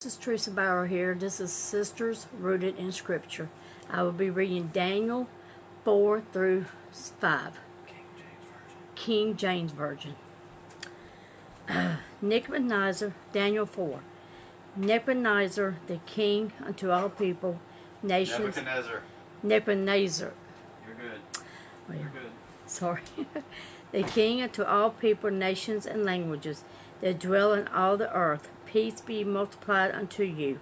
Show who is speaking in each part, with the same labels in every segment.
Speaker 1: This is Teresa Bauer here. This is Sisters Rooted in Scripture. I will be reading Daniel 4 through 5. King James Version. Nebuchadnezzar, Daniel 4. Nebuchadnezzar, the king unto all people, nations. Nebuchadnezzar.
Speaker 2: You're good.
Speaker 1: Well,
Speaker 2: You're good.
Speaker 1: Sorry. The king unto all people, nations, and languages that dwell in all the earth. Peace be multiplied unto you.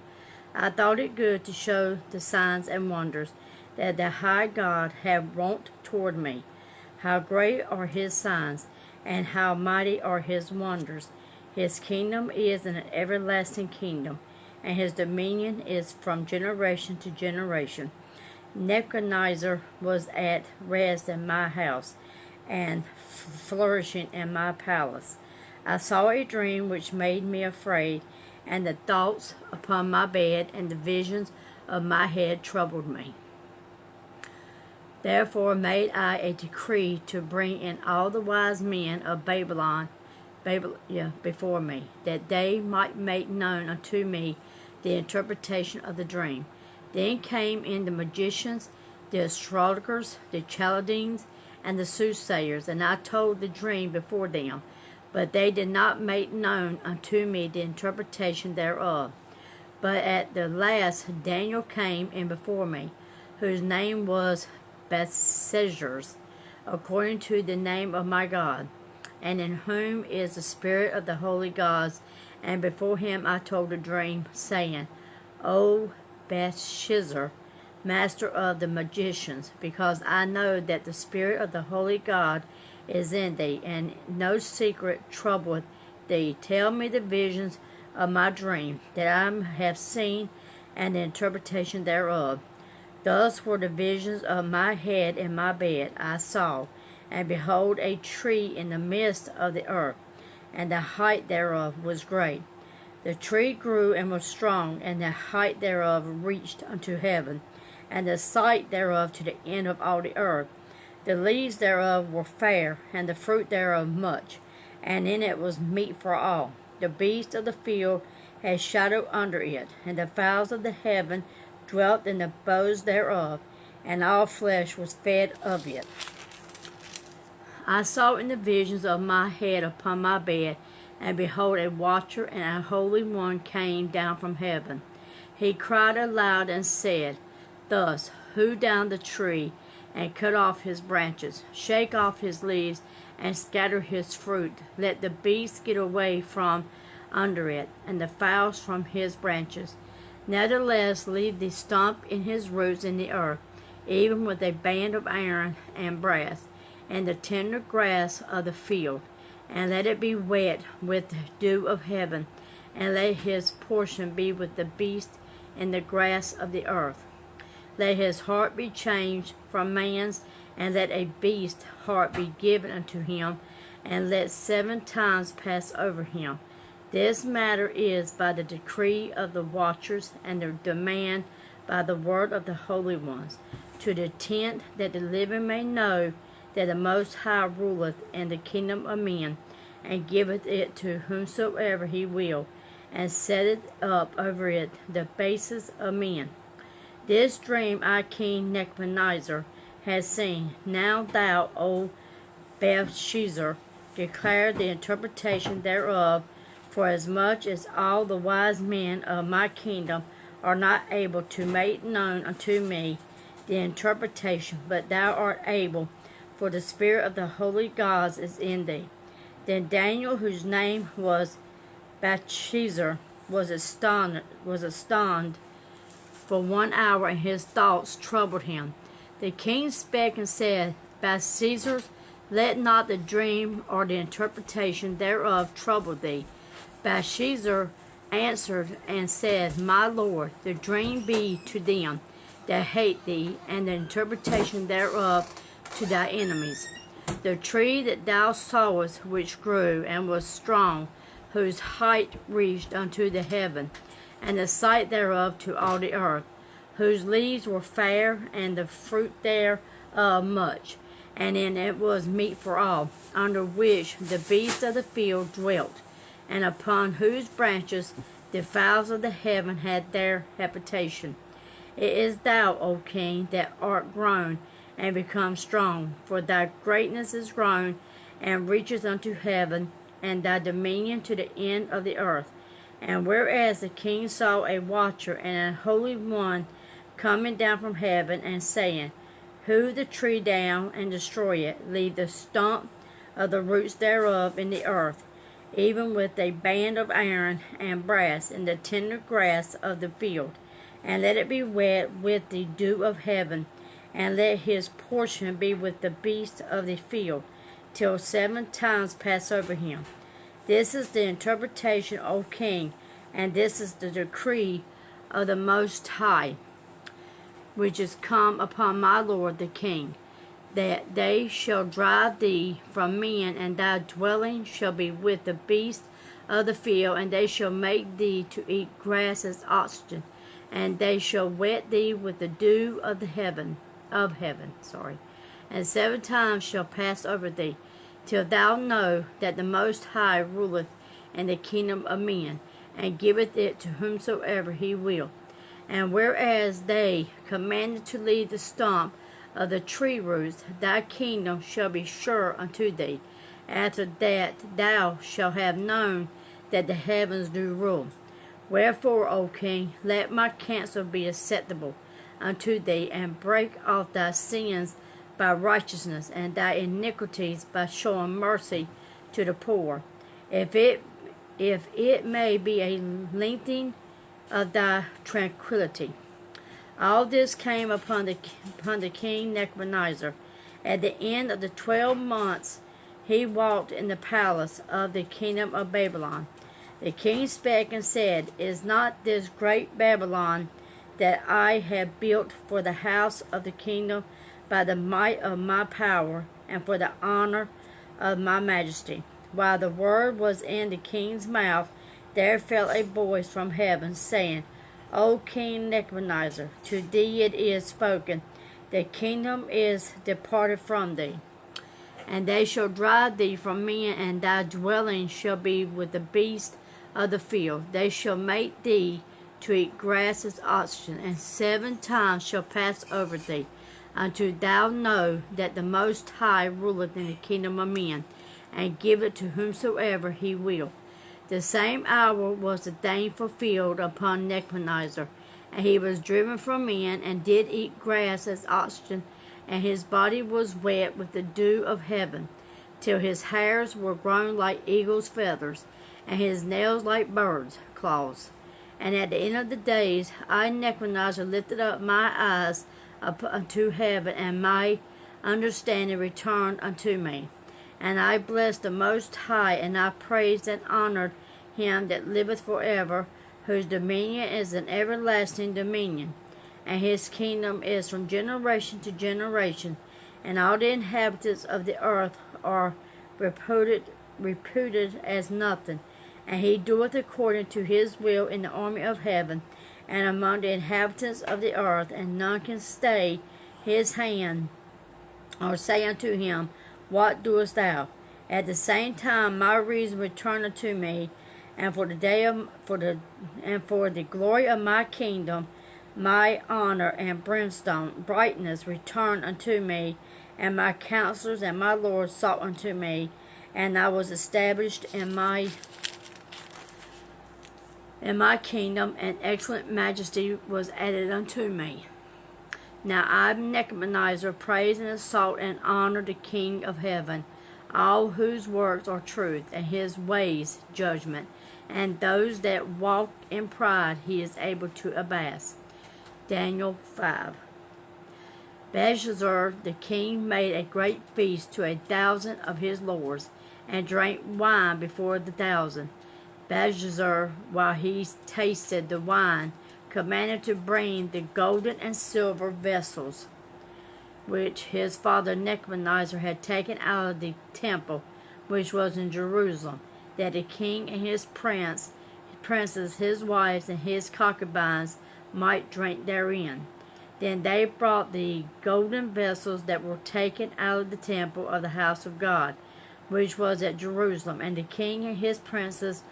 Speaker 1: I thought it good to show the signs and wonders that the high God hath wrought toward me. How great are his signs, and how mighty are his wonders. His kingdom is an everlasting kingdom, and his dominion is from generation to generation. Nebuchadnezzar was at rest in my house, and flourishing in my palace. I saw a dream which made me afraid, and the thoughts upon my bed and the visions of my head troubled me. Therefore made I a decree to bring in all the wise men of Babylon before me, that they might make known unto me the interpretation of the dream. Then came in the magicians, the astrologers, the Chaldeans, and the soothsayers, and I told the dream before them. But they did not make known unto me the interpretation thereof. But at the last Daniel came in before me, whose name was Belshazzar, according to the name of my God, and in whom is the spirit of the holy gods. And before him I told a dream, saying, O Belshazzar, master of the magicians, because I know that the spirit of the holy God is in thee, and no secret troubleth thee. Tell me the visions of my dream, that I have seen, and the interpretation thereof. Thus were the visions of my head in my bed. I saw, and behold, a tree in the midst of the earth, and the height thereof was great. The tree grew and was strong, and the height thereof reached unto heaven, and the sight thereof to the end of all the earth. The leaves thereof were fair, and the fruit thereof much, and in it was meat for all. The beasts of the field had shadow under it, and the fowls of the heaven dwelt in the boughs thereof, and all flesh was fed of it. I saw in the visions of my head upon my bed, and behold, a watcher and a holy one came down from heaven. He cried aloud and said, Thus, hew down the tree, and cut off his branches, shake off his leaves, and scatter his fruit. Let the beasts get away from under it, and the fowls from his branches. Nevertheless, leave the stump in his roots in the earth, even with a band of iron and brass, and the tender grass of the field, and let it be wet with the dew of heaven, and let his portion be with the beasts in the grass of the earth. Let his heart be changed from man's, and let a beast's heart be given unto him, and let 7 times pass over him. This matter is by the decree of the watchers, and the demand by the word of the holy ones, to the intent that the living may know that the Most High ruleth in the kingdom of men, and giveth it to whomsoever he will, and setteth up over it the bases of men. This dream I, King Nebuchadnezzar, has seen. Now thou, O Belshazzar, declare the interpretation thereof, for as much as all the wise men of my kingdom are not able to make known unto me the interpretation, but thou art able, for the spirit of the holy gods is in thee. Then Daniel, whose name was Belshazzar, was astonished for 1 hour, and his thoughts troubled him. The king spake and said, Belshazzar, let not the dream or the interpretation thereof trouble thee. Belshazzar answered and said, My lord, the dream be to them that hate thee, and the interpretation thereof to thy enemies. The tree that thou sawest, which grew and was strong, whose height reached unto the heaven, and the sight thereof to all the earth, whose leaves were fair, and the fruit thereof much, and in it was meat for all, under which the beasts of the field dwelt, and upon whose branches The fowls of the heaven had their habitation. It is thou, O King, that art grown and become strong, for thy greatness is grown and reaches unto heaven, and thy dominion to the end of the earth. And whereas the king saw a watcher and a holy one coming down from heaven, and saying, Hew the tree down and destroy it, leave the stump of the roots thereof in the earth, even with a band of iron and brass in the tender grass of the field, and let it be wet with the dew of heaven, and let his portion be with the beasts of the field, till 7 times pass over him. This is the interpretation, O King, and this is the decree of the Most High, which is come upon my Lord the King, that they shall drive thee from men, and thy dwelling shall be with the beasts of the field, and they shall make thee to eat grass as oxen, and they shall wet thee with the dew of heaven, and 7 times shall pass over thee, till thou know that the Most High ruleth in the kingdom of men, and giveth it to whomsoever he will. And whereas they commanded to leave the stump of the tree roots, thy kingdom shall be sure unto thee. After that thou shalt have known that the heavens do rule. Wherefore, O King, let my counsel be acceptable unto thee, and break off thy sins by righteousness, and thy iniquities by showing mercy to the poor. If it may be a lengthening of thy tranquility. All this came upon the king Nebuchadnezzar. At the end of the 12 months he walked in the palace of the kingdom of Babylon. The king spake and said, Is not this great Babylon that I have built for the house of the kingdom by the might of my power, and for the honor of my majesty? While the word was in the king's mouth, there fell a voice from heaven, saying, O King Nebuchadnezzar, to thee it is spoken, the kingdom is departed from thee, and they shall drive thee from men, and thy dwelling shall be with the beasts of the field. They shall make thee to eat grass as oxen, and 7 times shall pass over thee, until thou know that the Most High ruleth in the kingdom of men, and giveth to whomsoever he will. The same hour was the thing fulfilled upon Nebuchadnezzar, and he was driven from men, and did eat grass as oxen, and his body was wet with the dew of heaven, till his hairs were grown like eagle's feathers, and his nails like birds' claws. And at the end of the days, I, Nebuchadnezzar, lifted up my eyes up unto heaven, and my understanding returned unto me. And I blessed the Most High, and I praised and honored him that liveth forever, whose dominion is an everlasting dominion, and his kingdom is from generation to generation. And all the inhabitants of the earth are reputed as nothing. And he doeth according to his will in the army of heaven, and among the inhabitants of the earth, and none can stay his hand, or say unto him, What doest thou? At the same time my reason returned unto me, and for the glory of my kingdom, my honor and brightness returned unto me, and my counselors and my lords sought unto me, and I was established in my kingdom, and excellent majesty was added unto me. Now I, Nebuchadnezzar, praise and exalt and honor the King of heaven, all whose works are truth, and his ways judgment, and those that walk in pride he is able to abase. Daniel 5. Belshazzar the king made a great feast to 1,000 of his lords, and drank wine before the 1,000. Belshazzar, while he tasted the wine, commanded to bring the golden and silver vessels, which his father Nebuchadnezzar had taken out of the temple, which was in Jerusalem, that the king and his princes, his wives, and his concubines might drink therein. Then they brought the golden vessels that were taken out of the temple of the house of God, which was at Jerusalem, and the king and his princes,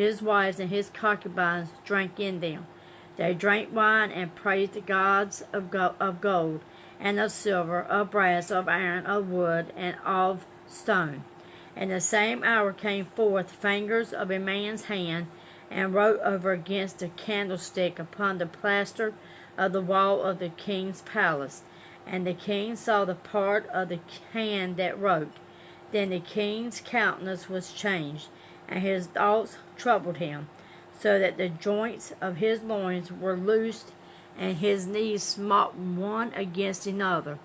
Speaker 1: his wives and his concubines drank in them. They drank wine and praised the gods of gold, and of silver, of brass, of iron, of wood, and of stone. And the same hour came forth fingers of a man's hand, and wrote over against the candlestick upon the plaster of the wall of the king's palace. And the king saw the part of the hand that wrote. Then the king's countenance was changed, and his thoughts troubled him, so that the joints of his loins were loosed, and his knees smote one against another.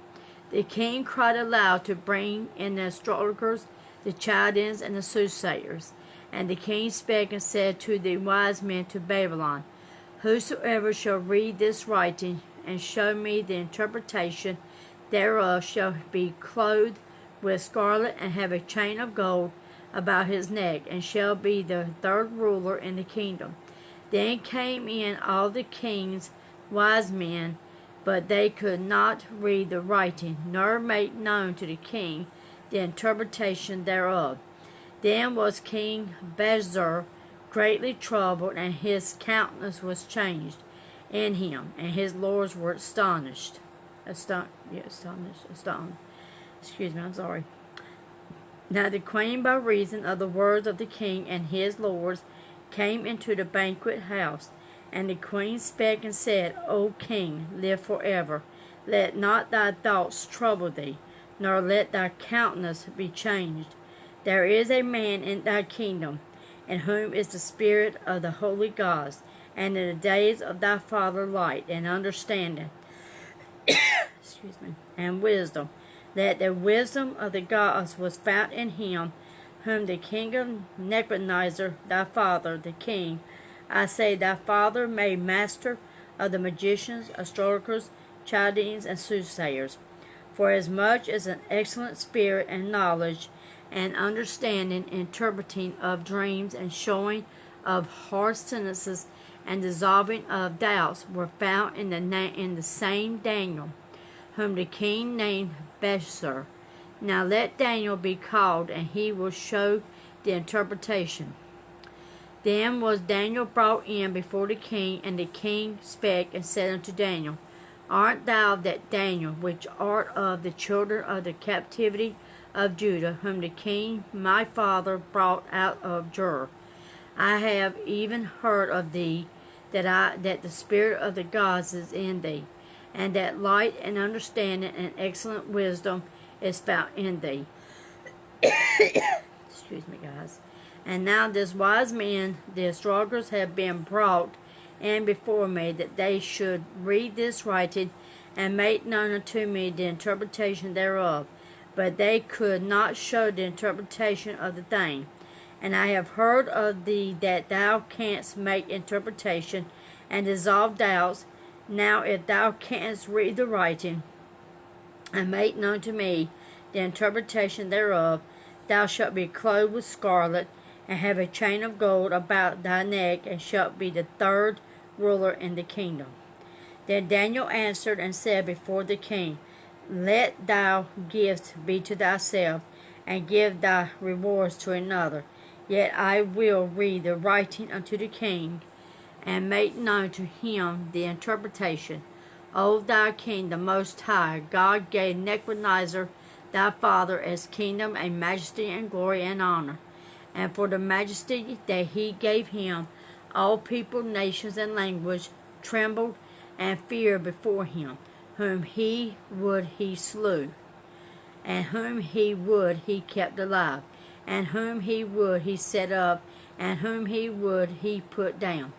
Speaker 1: The king cried aloud to bring in the astrologers, the Chaldeans, and the soothsayers. And the king spake and said to the wise men to Babylon, Whosoever shall read this writing, and show me the interpretation thereof, shall be clothed with scarlet, and have a chain of gold about his neck, and shall be the third ruler in the kingdom. Then came in all the king's wise men, but they could not read the writing, nor make known to the king the interpretation thereof. Then was King Belshazzar greatly troubled, and his countenance was changed in him, and his lords were astonished. Astonished. Excuse me, I'm sorry. Now the queen, by reason of the words of the king and his lords, came into the banquet house. And the queen spake and said, O king, live forever. Let not thy thoughts trouble thee, nor let thy countenance be changed. There is a man in thy kingdom, in whom is the spirit of the holy gods, and in the days of thy father light and understanding, excuse me, and wisdom, that the wisdom of the gods was found in him, whom the king of Nebuchadnezzar, thy father, the king, I say thy father, made master of the magicians, astrologers, Chaldeans, and soothsayers. For as much as an excellent spirit and knowledge and understanding, interpreting of dreams and showing of hard sentences and dissolving of doubts were found in the same Daniel, whom the king named Belshazzar. Now let Daniel be called, and he will show the interpretation. Then was Daniel brought in before the king, and the king spake and said unto Daniel, Art thou that Daniel, which art of the children of the captivity of Judah, whom the king my father brought out of Jur? I have even heard of thee, that the spirit of the gods is in thee, and that light and understanding and excellent wisdom is found in thee. Excuse me, guys. And now this wise men, the astrologers, have been brought in before me, that they should read this writing, and make known unto me the interpretation thereof. But they could not show the interpretation of the thing. And I have heard of thee that thou canst make interpretation, and dissolve doubts. Now if thou canst read the writing, and make known to me the interpretation thereof, thou shalt be clothed with scarlet, and have a chain of gold about thy neck, and shalt be the third ruler in the kingdom. Then Daniel answered and said before the king, Let thou gifts be to thyself, and give thy rewards to another. Yet I will read the writing unto the king, and make known to him the interpretation. O thy king, the most high, God gave Nebuchadnezzar thy father as kingdom, and majesty, and glory, and honor. And for the majesty that he gave him, all people, nations, and language trembled and feared before him. Whom he would he slew, and whom he would he kept alive, and whom he would he set up, and whom he would he put down.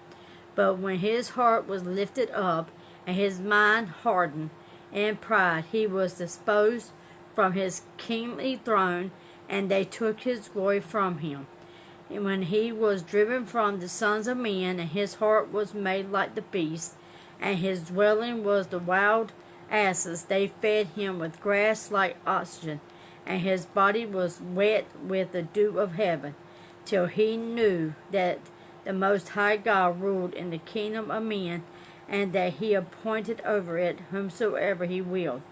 Speaker 1: But when his heart was lifted up, and his mind hardened in pride, he was disposed from his kingly throne, and they took his glory from him. And when he was driven from the sons of men, and his heart was made like the beasts, and his dwelling was the wild asses, they fed him with grass like oxygen, and his body was wet with the dew of heaven, till he knew that the Most High God ruled in the kingdom of men, and that he appointed over it whomsoever he willed.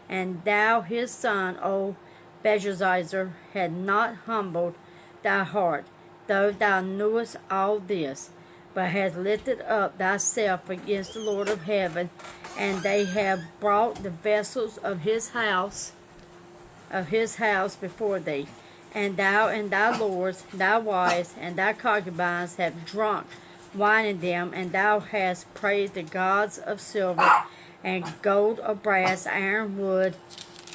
Speaker 1: And thou his son, O Belshazzar, had not humbled thy heart, though thou knewest all this, but hast lifted up thyself against the Lord of heaven, and they have brought the vessels of his house before thee, and thou and thy lords, thy wives, and thy concubines have drunk wine in them, and thou hast praised the gods of silver, and gold, of brass, iron, wood,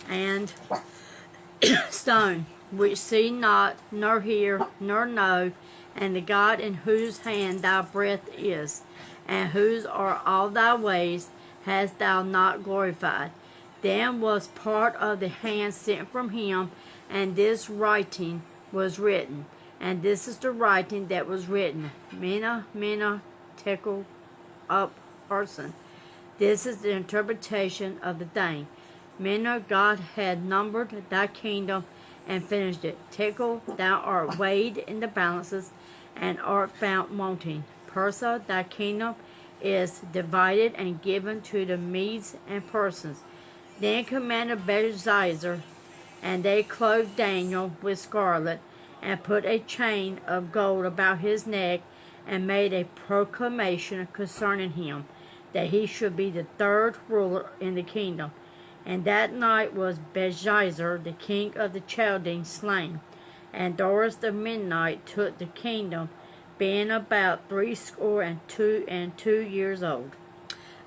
Speaker 1: and stone, which see not, nor hear, nor know, and the God in whose hand thy breath is, and whose are all thy ways, hast thou not glorified. Then was part of the hand sent from him, and this writing was written. And this is the writing that was written. Mena, tekel, up, person. This is the interpretation of the thing. Mena, God had numbered thy kingdom and finished it. Tekel, thou art weighed in the balances and art found wanting. Persa, thy kingdom is divided and given to the Medes and Persans. Then commanded Belshazzar, and they clothed Daniel with scarlet, and put a chain of gold about his neck, and made a proclamation concerning him, that he should be the third ruler in the kingdom. And that night was Belshazzar, the king of the Chaldeans, slain, and Darius the Midnite took the kingdom, being about 62 years old.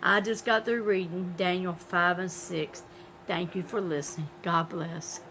Speaker 1: I just got through reading Daniel 5 and 6. Thank you for listening. God bless.